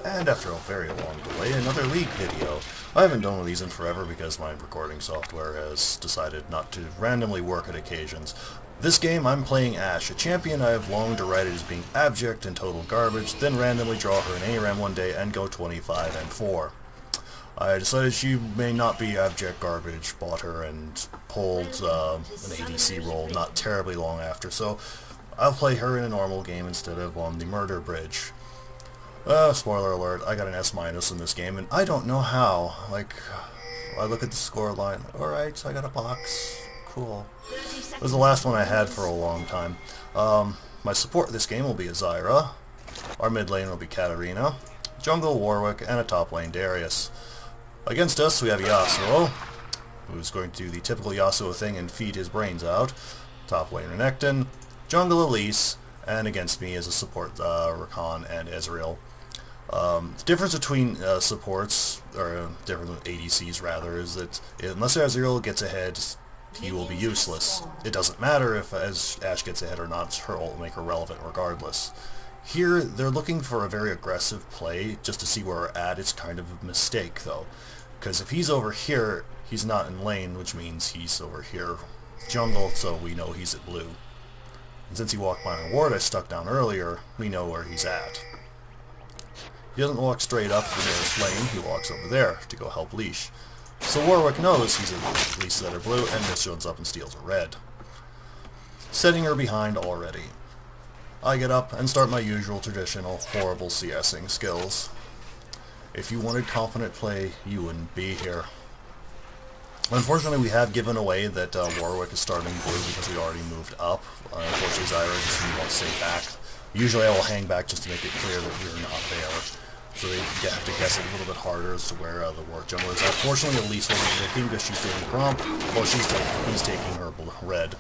And after a very long delay, another League video. I haven't done one of these in forever because my recording software has decided not to randomly work at occasions. This game I'm playing Ashe, a champion I have long derided as being abject and total garbage, then randomly draw her an ARAM one day and go 25-4. I decided she may not be abject garbage, bought her and pulled an ADC role not terribly long after, so I'll play her in a normal game instead of on the murder bridge. Spoiler alert, I got an S- in this game, and I don't know how. Like, I look at the score line, alright, I got a box, cool. It was the last one I had for a long time. My support this game will be a Zyra, our mid lane will be Katarina, jungle Warwick, and a top lane Darius. Against us we have Yasuo, who's going to do the typical Yasuo thing and feed his brains out, top lane Renekton, jungle Elise, and against me is a support Rakan and Ezreal. The difference between supports, or different with ADCs rather, is that unless Ezreal gets ahead, he will be useless. It doesn't matter if Ashe gets ahead or not, her ult will make her relevant regardless. Here, they're looking for a very aggressive play just to see where we're at. It's kind of a mistake though, because if he's over here, he's not in lane, which means he's over here jungle, so we know he's at blue. And since he walked by my ward I stuck down earlier, we know where he's at. He doesn't walk straight up the nearest lane, he walks over there to go help Leash. So Warwick knows he's at least that are blue and just shows up and steals a red. Setting her behind already. I get up and start my usual traditional horrible CSing skills. If you wanted confident play, you wouldn't be here. Unfortunately, we have given away that Warwick is starting blue because we already moved up. Unfortunately, Zyra just won't stay back. Usually I will hang back just to make it clear that we're not there. So they have to guess it a little bit harder as to where the Warwick jungle is. Unfortunately, Elise wasn't looking because she's doing the prompt. Well, he's taking her red.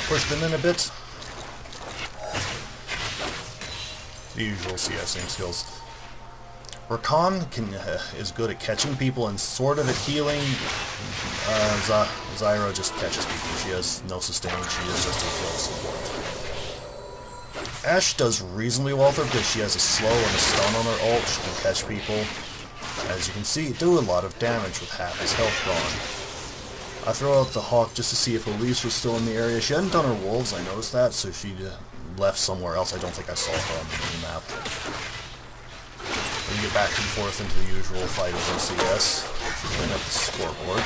Push them in a bit. The usual CSing skills. Rakan is good at catching people and sort of at healing. Zyra just catches people. She has no sustain, she is just a kill support. Ashe does reasonably well with her because she has a slow and a stun on her ult. She can catch people. As you can see, do a lot of damage with half his health gone. I throw out the Hawk just to see if Elise was still in the area. She hadn't done her wolves, I noticed that, so she left somewhere else. I don't think I saw her on the mini-map. We get back and forth into the usual fight over CS. Clean up the scoreboard.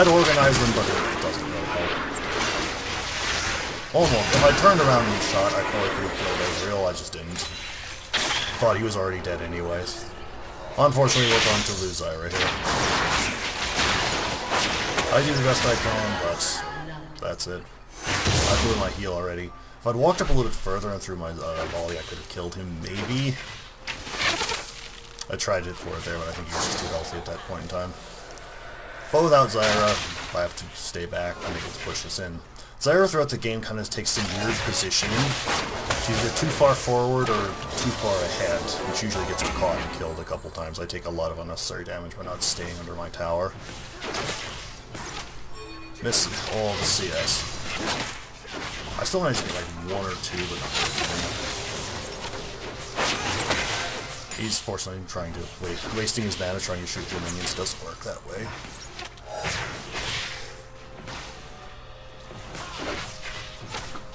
I'd organize them, but it doesn't really help. Almost. If I turned around and shot, I probably could have killed Ezreal. I just didn't. Thought he was already dead anyways. Unfortunately, we're going to lose Zyra here. I do the best I can, but that's it. I blew my heal already. If I'd walked up a little bit further and threw my volley, I could have killed him, maybe. I tried it for it there, but I think he was just too healthy at that point in time. But without Zyra, I have to stay back and make it to push this in. Zyra throughout the game kind of takes some weird positioning. She's either too far forward or too far ahead, which usually gets her caught and killed a couple times. I take a lot of unnecessary damage by not staying under my tower. Miss all the CS. I still managed to get like one or two, but not really. He's fortunately trying to wasting his mana trying to shoot through minions. Doesn't work that way.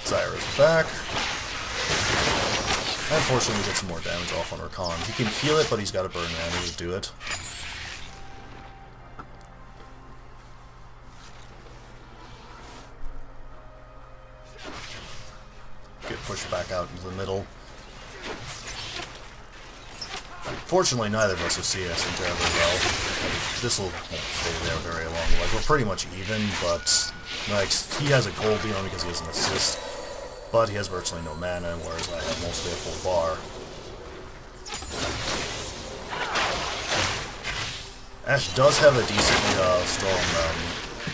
Zyra's back. Unfortunately, we get some more damage off on Rakan. He can heal it, but he's got to burn mana to do it. Get pushed back out into the middle. Fortunately, neither of us are CSing terribly well. This will stay there very long. Like, we're pretty much even, but like, he has a gold on because he has an assist, but he has virtually no mana, whereas I have mostly a full bar. Ashe does have a decently strong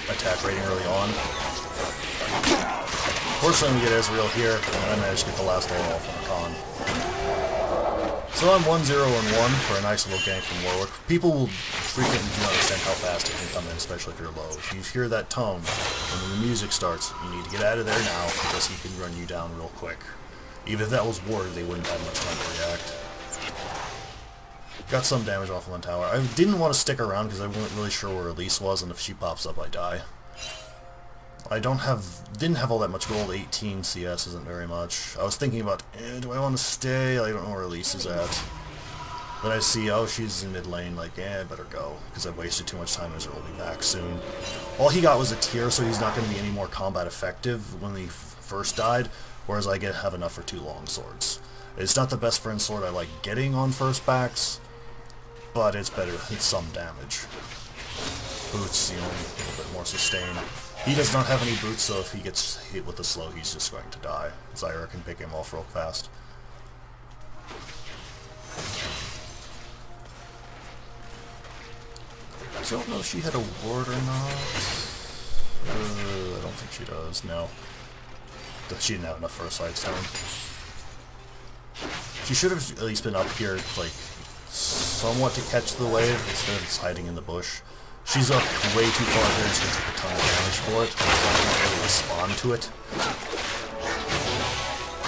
attack rating early on. Fortunately, we get Ezreal here, and I managed to get the last ult off on Rakan. So I'm 1-0-1 for a nice little gank from Warwick. People will frequently do not understand how fast it can come in, especially if you're low. If you hear that tone, when the music starts, you need to get out of there now, because he can run you down real quick. Even if that was ward, they wouldn't have much time to react. Got some damage off one tower. I didn't want to stick around because I wasn't really sure where Elise was, and if she pops up, I die. I didn't have all that much gold. 18 CS isn't very much. I was thinking about, do I want to stay? I don't know where Elise is at. Then I see, oh, she's in mid lane, like, I better go, because I've wasted too much time, as will be back soon. All he got was a tier, so he's not going to be any more combat effective when he first died, whereas I have enough for 2 long swords. It's not the best friend sword I like getting on first backs, but it's better, it's some damage. Boots, a little bit more sustain. He does not have any boots, so if he gets hit with the slow, he's just going to die. Zyra can pick him off real fast. I don't know if she had a ward or not. I don't think she does, no. She didn't have enough for a side stone. She should have at least been up here, like, somewhat to catch the wave, instead of just hiding in the bush. She's up way too far here, and she's going to take a ton of damage for it, so I can't really respond to it.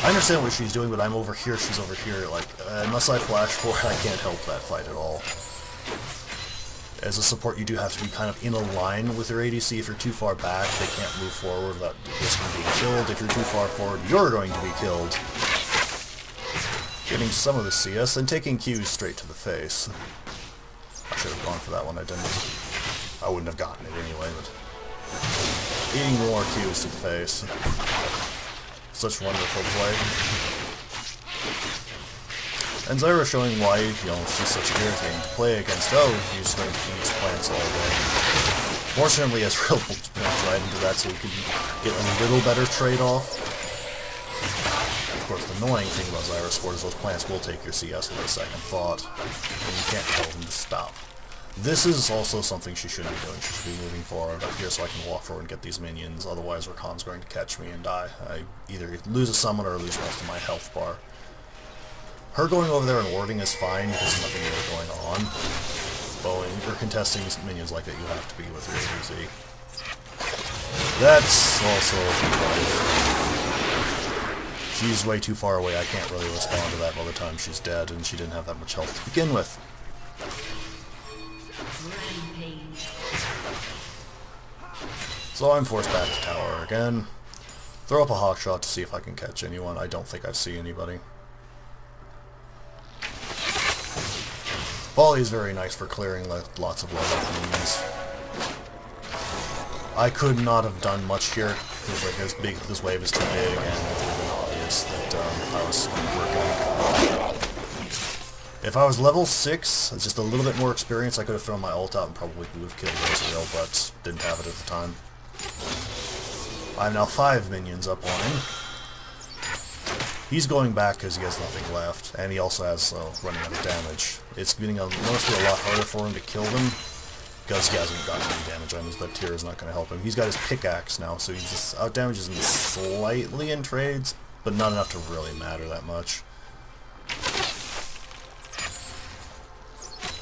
I understand what she's doing, but I'm over here, she's over here, like, unless I flash for it, I can't help that fight at all. As a support, you do have to be kind of in a line with your ADC. If you're too far back, they can't move forward without risking being killed. If you're too far forward, you're going to be killed. Getting some of the CS, and taking Qs straight to the face. I should have gone for that one, I didn't. I wouldn't have gotten it anyway, but... eating more Qs to the face. Such wonderful play. And Zyra showing why, she's such irritating to play against. Oh, he's going to use plants all day. Fortunately, Ezreal jumped right into that so he could get a little better trade-off. Of course, the annoying thing about Zyra's sword is those plants will take your CS with a second thought, and you can't tell them to stop. This is also something she shouldn't be doing. She should be moving forward up here so I can walk forward and get these minions, otherwise Rakan's going to catch me and die. I either lose a summon or lose most of my health bar. Her going over there and warding is fine because there's nothing really going on. But when you're contesting minions like that, you have to be with your ADC. That's also right. She's way too far away. I can't really respond to that by the time she's dead, and she didn't have that much health to begin with. So I'm forced back to tower again. Throw up a hawk shot to see if I can catch anyone. I don't think I see anybody. Volley is very nice for clearing lots of low-level minions. I could not have done much here, because this wave is too big, and it would have been obvious that I was going to work. If I was level 6, just a little bit more experience, I could have thrown my ult out and probably would have killed Ezreal, but didn't have it at the time. I have now 5 minions up on him. He's going back because he has nothing left, and he also has running out of damage. It's getting must be a lot harder for him to kill them because he hasn't gotten any damage on him. That tier is not going to help him. He's got his pickaxe now, so he just out-damages him slightly in trades, but not enough to really matter that much.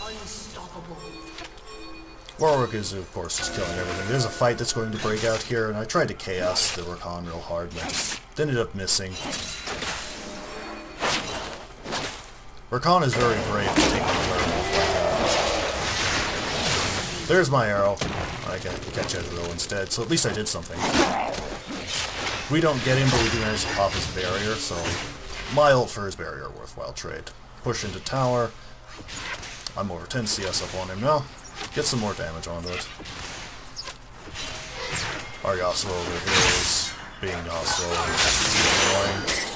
Unstoppable. Warwick is, of course, just killing everything. There's a fight that's going to break out here, and I tried to chaos the Rakan real hard, and I just ended up missing. Rakan is very brave to take the werewolf like that. There's my arrow. I can catch Ezreal instead, so at least I did something. We don't get him, but we do manage to pop his barrier, so my ult for his barrier, worthwhile trade. Push into tower. I'm over 10 CS up on him now. Get some more damage onto it. Our Yasuo over here is being Yasuo. Annoying.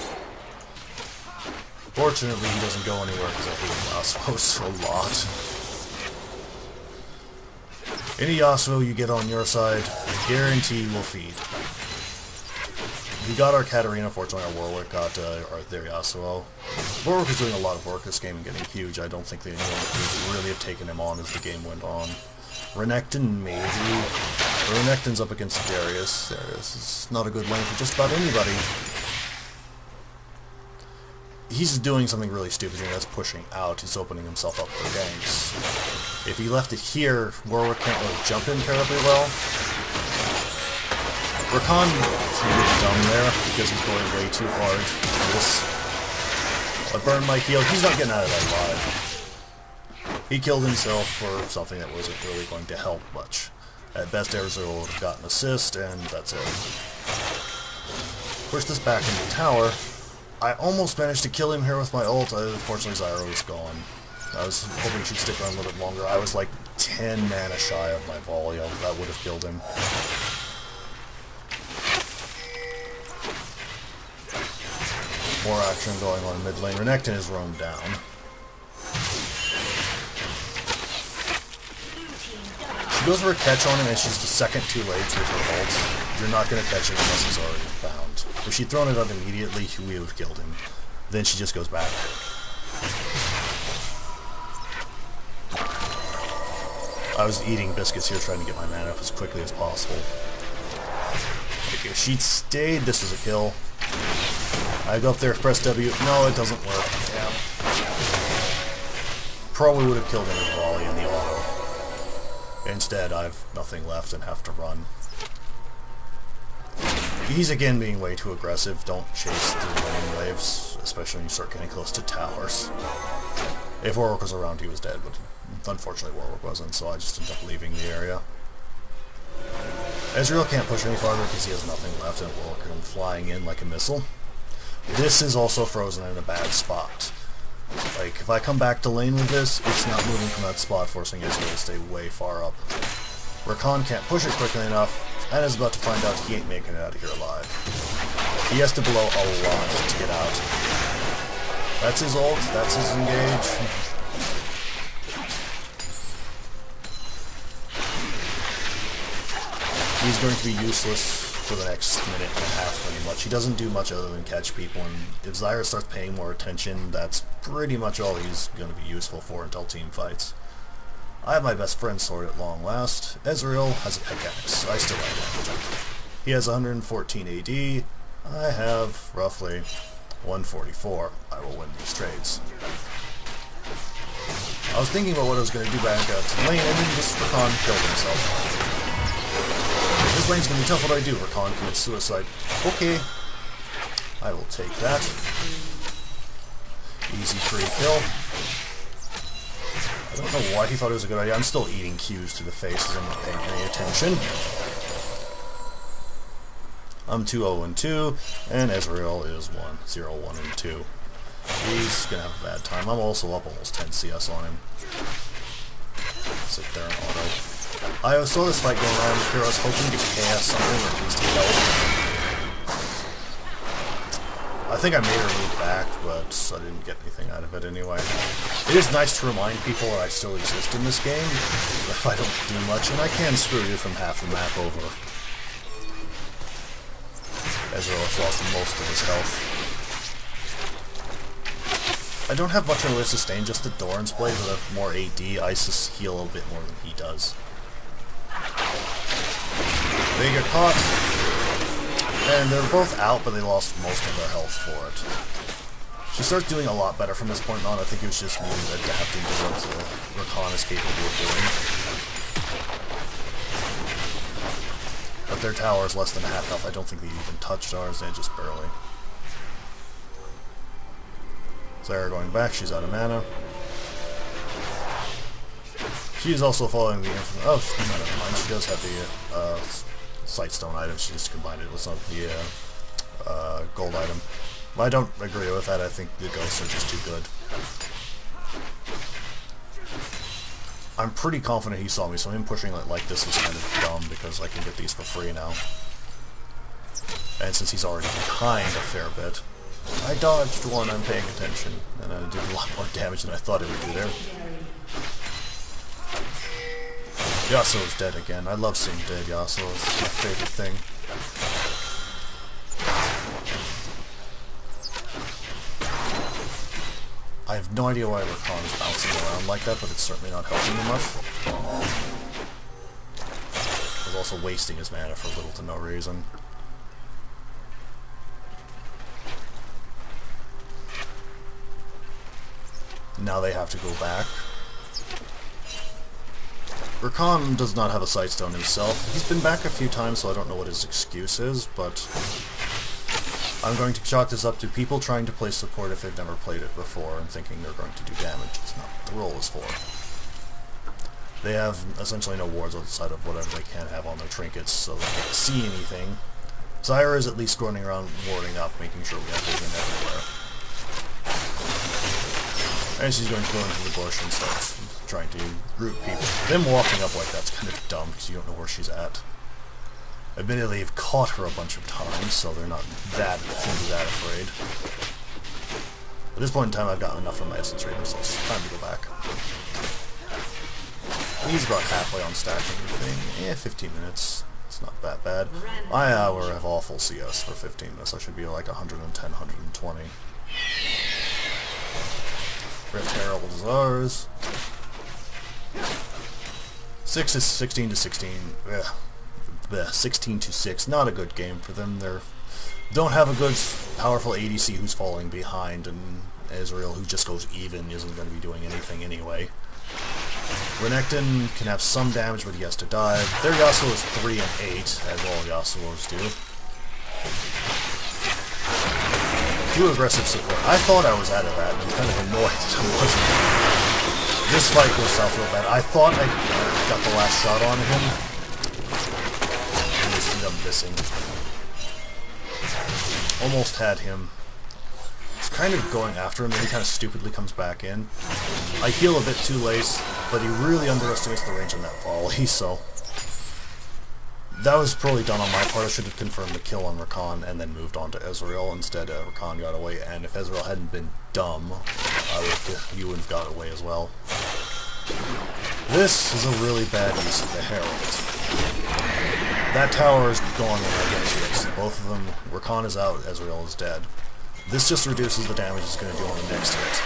Fortunately, he doesn't go anywhere because I hate Yasuo a lot. Any Yasuo you get on your side, I guarantee will feed. We got our Katarina, fortunately our Warwick got their Yasuo. Warwick is doing a lot of work this game and getting huge. I don't think that anyone could really have taken him on as the game went on. Renekton, maybe. Renekton's up against Darius. Darius is not a good lane for just about anybody. He's doing something really stupid here, that's pushing out. He's opening himself up for ganks. If he left it here, Warwick can't really jump in terribly well. Rakan is really dumb there, because he's going way too hard. I burn my heal. He's not getting out of that alive. He killed himself for something that wasn't really going to help much. At best, Ezreal would have gotten an assist, and that's it. Push this back into the tower. I almost managed to kill him here with my ult. Unfortunately, Zyra was gone. I was hoping she'd stick around a little bit longer. I was like 10 mana shy of my volley. That would have killed him. More action going on in mid lane. Renekton is roamed down. She goes for a catch on him, and she's the second too late with her ult. You're not going to catch him unless he's already bound. If she'd thrown it out immediately, we would have killed him. Then she just goes back. I was eating biscuits here trying to get my mana up as quickly as possible. Like, if she'd stayed, this was a kill. I go up there, press W. No, it doesn't work. Damn. Probably would have killed him with volley in the auto. Instead, I've nothing left and have to run. He's again being way too aggressive. Don't chase the lane waves, especially when you start getting close to towers. If Warwick was around, he was dead, but unfortunately Warwick wasn't, so I just ended up leaving the area. Ezreal can't push any farther because he has nothing left, and Warwick comes flying in like a missile. This is also frozen in a bad spot. Like, if I come back to lane with this, it's not moving from that spot, forcing Ezreal to stay way far up. Rakan can't push it quickly enough, and is about to find out he ain't making it out of here alive. He has to blow a lot to get out. That's his ult, that's his engage. He's going to be useless for the next minute and a half pretty much. He doesn't do much other than catch people, and if Zyra starts paying more attention, that's pretty much all he's going to be useful for until team fights. I have my best friend's sword at long last. Ezreal has a pickaxe. I still have damage. He has 114 AD. I have roughly 144. I will win these trades. I was thinking about what I was going to do back to lane, and then just Rakan killed himself. This lane's going to be tough. What do I do? Rakan commits suicide. Okay. I will take that. Easy free kill. I don't know why he thought it was a good idea. I'm still eating Qs to the face as I'm not paying any attention. I'm 2-0-2, and Ezreal is 1-0-1-2. He's going to have a bad time. I'm also up almost 10 CS on him. Sit there and auto. I saw this fight going on here. I was hoping to chaos something or at least help. I think I made her move back, but I didn't get anything out of it anyway. It is nice to remind people that I still exist in this game, if I don't do much, and I can screw you from half the map over. Ezreal has lost most of his health. I don't have much in the way of sustain, just the Doran's Blade with more AD. I just heal a little bit more than he does. They get caught, and they're both out, but they lost most of their health for it. She starts doing a lot better from this point on. I think it was just me adapting to what Rakan is capable of doing. But their tower is less than half health. I don't think they even touched ours, they just barely. Zyra going back, she's out of mana. She's also following the oh, never mind. She does have the Sightstone item. She just combined it with some of the gold item. I don't agree with that. I think the ghosts are just too good. I'm pretty confident he saw me, so him pushing it like this is kind of dumb because I can get these for free now. And since he's already behind a fair bit, I dodged one. I'm paying attention, and I did a lot more damage than I thought it would do there. Yasuo's dead again. I love seeing dead Yasuo. It's my favorite thing. I have no idea why Rakan is bouncing around like that, but it's certainly not helping him much. He's also wasting his mana for little to no reason. Now they have to go back. Rakan does not have a Sightstone himself. He's been back a few times, so I don't know what his excuse is, but I'm going to chalk this up to people trying to play support if they've never played it before and thinking they're going to do damage. It's not what the role is for. They have essentially no wards outside of whatever they can have on their trinkets, so they can't see anything. Zyra is at least running around warding up, making sure we have vision everywhere. And she's going to go into the bush and start trying to root people. Them walking up like that's kind of dumb, because you don't know where she's at. Admittedly, they've caught her a bunch of times, so they're not that afraid. At this point in time, I've gotten enough of my essence rating, so it's time to go back. He's about halfway on stacking everything. 15 minutes. It's not that bad. I have awful CS for 15 minutes. I should be like 110, 120. Rift Herald is ours. 6 is 16 to 16. Ugh. 16 to 6. Not a good game for them. They don't have a good, powerful ADC who's falling behind, and Ezreal, who just goes even, isn't going to be doing anything anyway. Renekton can have some damage, but he has to dive. Their Yasuo is 3 and 8, as all Yasuos do. Too aggressive support. I thought I was out of that, and I'm kind of annoyed that I wasn't. This fight goes south real bad. I thought I got the last shot on him. And just ended up missing. Almost had him. He's kind of going after him, and he kind of stupidly comes back in. I heal a bit too late, but he really underestimates the range on that volley, so... That was probably done on my part. I should have confirmed the kill on Rakan and then moved on to Ezreal. Instead, Rakan got away, and if Ezreal hadn't been dumb, he would have got away as well. This is a really bad use of the Herald. That tower is gone when I get to it. Both of them, Rakan is out, Ezreal is dead. This just reduces the damage it's going to do on the next hit.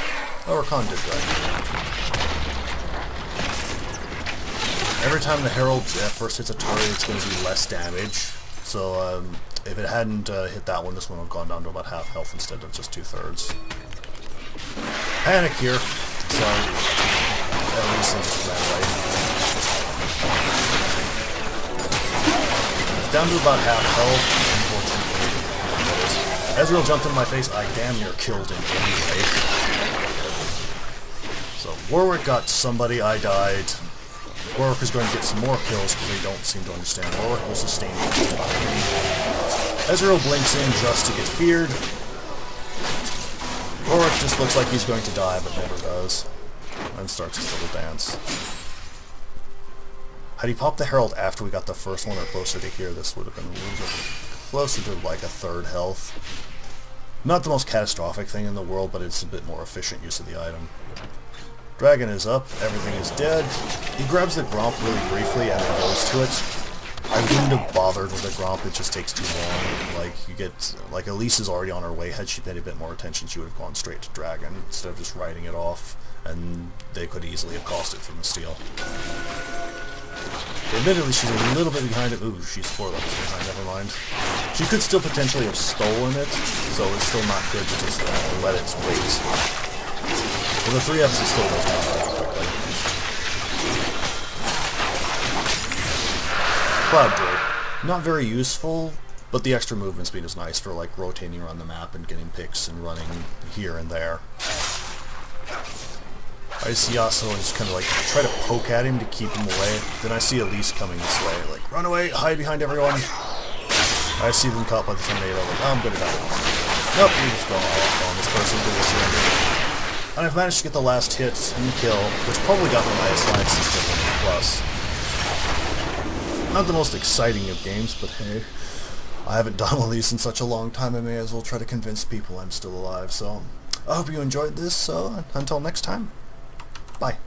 Oh, Rakan did good. Every time the Herald first hits a target, it's going to do less damage. So if it hadn't hit that one, this one would have gone down to about half health instead of just 2/3. Panic here. So at least I just ran away. It's down to about half health, unfortunately. Ezreal jumped in my face. I damn near killed him anyway. So Warwick got somebody. I died. Warwick is going to get some more kills because they don't seem to understand. Warwick will sustain just about anything. Ezreal blinks in just to get feared. Warwick just looks like he's going to die, but never does. And starts his little dance. Had he popped the Herald after we got the first one or closer to here, this would have been closer to like a 1/3 health. Not the most catastrophic thing in the world, but it's a bit more efficient use of the item. Dragon is up, everything is dead. He grabs the Gromp really briefly and then goes to it. I wouldn't have bothered with the Gromp, it just takes too long. Like, you get, like, Elise is already on her way. Had she paid a bit more attention, she would have gone straight to Dragon instead of just riding it off, and they could easily have cost it from the steal. Admittedly, she's a little bit behind it. Ooh, she's 4 levels behind, never mind. She could still potentially have stolen it, so it's still not good to just let it wait. Well, the 3Fs is still goes down very quickly. Cloud Drake. Not very useful, but the extra movement speed is nice for like rotating around the map and getting picks and running here and there. I see Yasuo and just kind of like try to poke at him to keep him away. Then I see Elise coming this way, like run away, hide behind everyone. I see them caught by the tornado, like oh, I'm gonna die. Nope, you're just going off on this person to the surrender. And I've managed to get the last hit and kill, which probably got me my alliance system 1+. Not the most exciting of games, but hey, I haven't done one of these in such a long time, I may as well try to convince people I'm still alive, so I hope you enjoyed this, so until next time, bye.